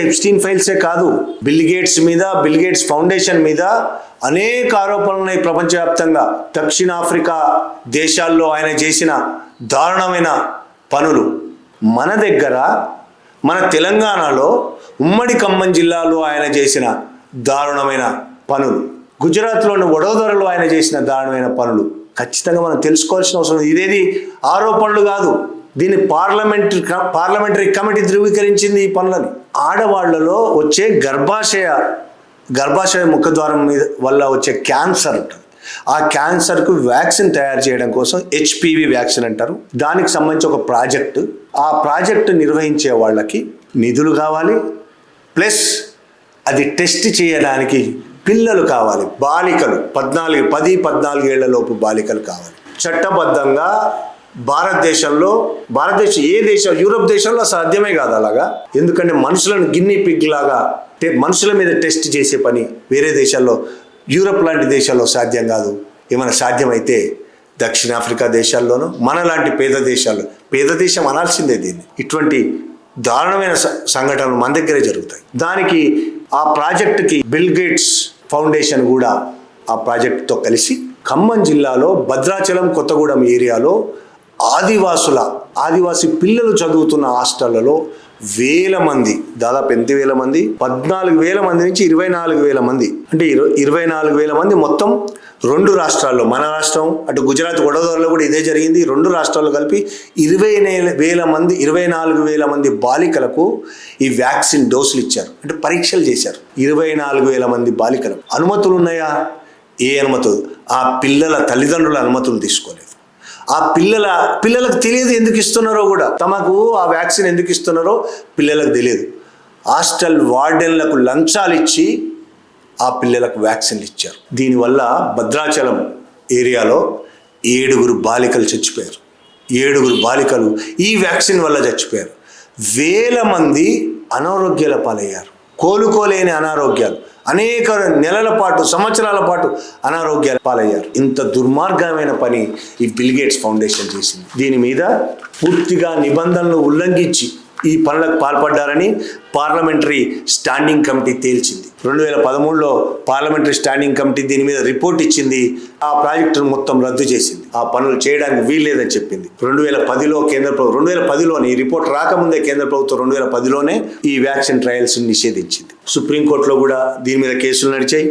Epstein ఫైల్సే కాదు, bill gates foundation మీద అనేక ఆరోపణలు ఉన్నాయి ప్రపంచవ్యాప్తంగా. దక్షిణాఫ్రికా దేశాల్లో ఆయన చేసిన దారుణమైన పనులు, మన దగ్గర మన తెలంగాణలో ఉమ్మడి ఖమ్మం జిల్లాలో ఆయన చేసిన దారుణమైన పనులు, గుజరాత్లోని వడోదరలో ఆయన చేసిన దారుణమైన పనులు ఖచ్చితంగా మనం తెలుసుకోవాల్సిన అవసరం. ఇదేది ఆరోపణలు కాదు, దీన్ని పార్లమెంటరీ కమిటీ ధృవీకరించింది ఈ పనులని. ఆడవాళ్లలో వచ్చే గర్భాశయ ముఖద్వారం మీద వల్ల వచ్చే క్యాన్సర్ ఉంటుంది. ఆ క్యాన్సర్కు వ్యాక్సిన్ తయారు చేయడం కోసం HPV వ్యాక్సిన్ అంటారు. దానికి సంబంధించి ఒక ప్రాజెక్టు, ఆ ప్రాజెక్టు నిర్వహించే వాళ్ళకి నిధులు కావాలి, ప్లస్ అది టెస్ట్ చేయడానికి పిల్లలు కావాలి, బాలికలు 10-14 ఏళ్ల లోపు బాలికలు కావాలి. చట్టబద్ధంగా యూరోప్ దేశంలో సాధ్యమే కాదు అలాగా. ఎందుకంటే మనుషులను గిన్నీ పిగ్ లాగా మనుషుల మీద టెస్ట్ చేసే పని వేరే దేశాల్లో, యూరోప్ లాంటి దేశాల్లో సాధ్యం కాదు. ఏమైనా సాధ్యమైతే దక్షిణాఫ్రికా దేశాల్లోనూ మన లాంటి పేద దేశం అనాల్సిందే దీన్ని. ఇటువంటి దారుణమైన సంఘటనలు మన దగ్గరే జరుగుతాయి. దానికి ఆ ప్రాజెక్టుకి బిల్ గేట్స్ ఫౌండేషన్ కూడా ఆ ప్రాజెక్టుతో కలిసి ఖమ్మం జిల్లాలో భద్రాచలం, కొత్తగూడెం ఏరియాలో ఆదివాసీ పిల్లలు చదువుతున్న హాస్టళ్లలో వేల మంది, దాదాపు 8,000 మంది, 14,000 మంది నుంచి 24,000 మంది, అంటే 24,000 మంది మొత్తం 2 రాష్ట్రాల్లో, మన రాష్ట్రం అటు గుజరాత్ వడోదరలో కూడా ఇదే జరిగింది. 2 రాష్ట్రాల్లో కలిపి 24,000 మంది బాలికలకు ఈ వ్యాక్సిన్ డోసులు ఇచ్చారు, అంటే పరీక్షలు చేశారు. 24,000 మంది బాలికలకు అనుమతులు ఉన్నాయా? ఏ అనుమతులు? ఆ పిల్లల తల్లిదండ్రుల అనుమతులు తీసుకోలేదు. ఆ పిల్లలకు తెలియదు ఎందుకు ఇస్తున్నారో కూడా, తమకు ఆ వ్యాక్సిన్ ఎందుకు ఇస్తున్నారో పిల్లలకు తెలియదు. హాస్టల్ వార్డెన్లకు లంచాలు ఇచ్చి ఆ పిల్లలకు వ్యాక్సిన్లు ఇచ్చారు. దీనివల్ల భద్రాచలం ఏరియాలో 7 బాలికలు చచ్చిపోయారు. 7 బాలికలు ఈ వ్యాక్సిన్ వల్ల చచ్చిపోయారు. వేల మంది అనారోగ్యాల పాలయ్యారు, కోలుకోలేని అనారోగ్యాలు, అనేక నెలల పాటు, సంవత్సరాల పాటు అనారోగ్యాల పాలయ్యారు. ఇంత దుర్మార్గమైన పని ఈ బిల్ గేట్స్ ఫౌండేషన్ చేసింది. దీని మీద పూర్తిగా నిబంధనలు ఉల్లంఘించి ఈ పనులకు పాల్పడ్డారని పార్లమెంటరీ స్టాండింగ్ కమిటీ తేల్చింది. 2013లో పార్లమెంటరీ స్టాండింగ్ కమిటీ దీని మీద రిపోర్ట్ ఇచ్చింది. ఆ ప్రాజెక్టును మొత్తం రద్దు చేసింది, ఆ పనులు చేయడానికి వీల్లేదని చెప్పింది. 2010లో కేంద్ర ప్రభుత్వం, 2010లోనే ఈ రిపోర్ట్ రాకముందే కేంద్ర ప్రభుత్వం 2010లోనే ఈ వ్యాక్సిన్ ట్రయల్స్ నిషేధించింది. సుప్రీంకోర్టులో కూడా దీని మీద కేసులు నడిచాయి.